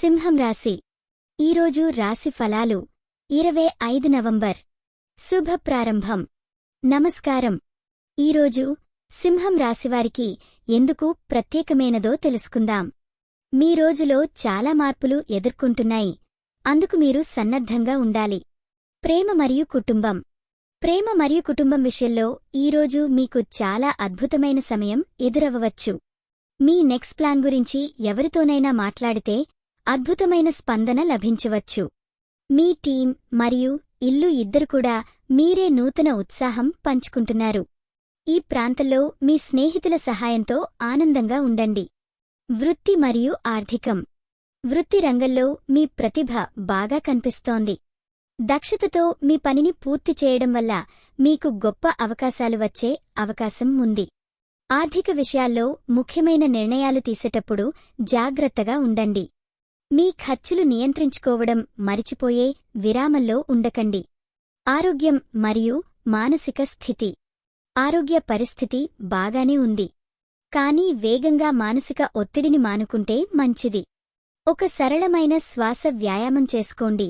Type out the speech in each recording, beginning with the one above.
సింహం రాశి ఈరోజు రాశి ఫలాలు 25 నవంబర్ శుభ ప్రారంభం. నమస్కారం. ఈరోజు సింహం రాశివారికి ఎందుకు ప్రత్యేకమైనదో తెలుసుకుందాం. మీ రోజులో చాలా మార్పులు ఎదుర్కొంటున్నాయి, అందుకు మీరు సన్నద్ధంగా ఉండాలి. ప్రేమ మరియు కుటుంబం. ప్రేమ మరియు కుటుంబం విషయంలో ఈరోజు మీకు చాలా అద్భుతమైన సమయం ఎదురవ్వవచ్చు. మీ నెక్స్ట్ ప్లాన్ గురించి ఎవరితోనైనా మాట్లాడితే అద్భుతమైన స్పందన లభించవచ్చు. మీ టీం మరియు ఇల్లు ఇద్దరు కూడా మీరే నూతన ఉత్సాహం పంచుకుంటున్నారు. ఈ ప్రాంతంలో మీ స్నేహితుల సహాయంతో ఆనందంగా ఉండండి. వృత్తి మరియు ఆర్థికం. వృత్తి రంగంలో మీ ప్రతిభ బాగా కనిపిస్తోంది. దక్షతతో మీ పనిని పూర్తి చేయడం వల్ల మీకు గొప్ప అవకాశాలు వచ్చే అవకాశం ఉంది. ఆర్థిక విషయాల్లో ముఖ్యమైన నిర్ణయాలు తీసేటప్పుడు జాగ్రత్తగా ఉండండి. మీ ఖర్చులు నియంత్రించుకోవడం మరిచిపోయే విరామంలో ఉండకండి. ఆరోగ్యం మరియు మానసిక స్థితి. ఆరోగ్య పరిస్థితి బాగానే ఉంది, కానీ వేగంగా మానసిక ఒత్తిడిని మానుకుంటే మంచిది. ఒక సరళమైన శ్వాస వ్యాయామం చేసుకోండి,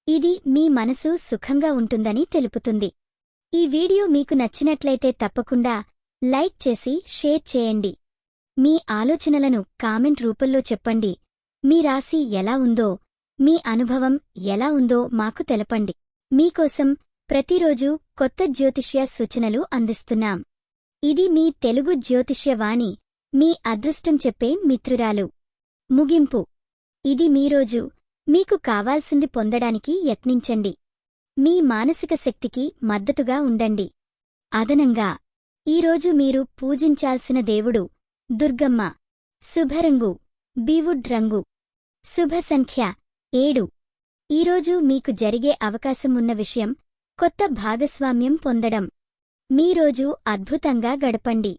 ఇది మీ మనసు సుఖంగా ఉంటుందని తెలుపుతుంది. ఈ వీడియో మీకు నచ్చినట్లయితే తప్పకుండా లైక్ చేసి షేర్ చేయండి. మీ ఆలోచనలను కామెంట్ రూపంలో చెప్పండి. మీ రాశి ఎలా ఉందో, మీ అనుభవం ఎలా ఉందో మాకు తెలపండి. మీకోసం ప్రతిరోజు కొత్త జ్యోతిష్య సూచనలు అందిస్తున్నాం. ఇది మీ తెలుగు జ్యోతిష్య వాణి, మీ అదృష్టం చెప్పే మిత్రురాలు. ముగింపు. ఇది మీ రోజు. మీకు కావాల్సింది పొందడానికి యత్నించండి. మీ మానసిక శక్తికి మద్దతుగా ఉండండి. అదనంగా ఈరోజు మీరు పూజించాల్సిన దేవుడు దుర్గమ్మ. శుభరంగు బీవుడ్ రంగు. శుభ సంఖ్య 7. ఈరోజు మీకు జరిగే అవకాశం ఉన్న విషయం కొత్త భాగస్వామ్యం పొందడం. మీ రోజు అద్భుతంగా గడపండి.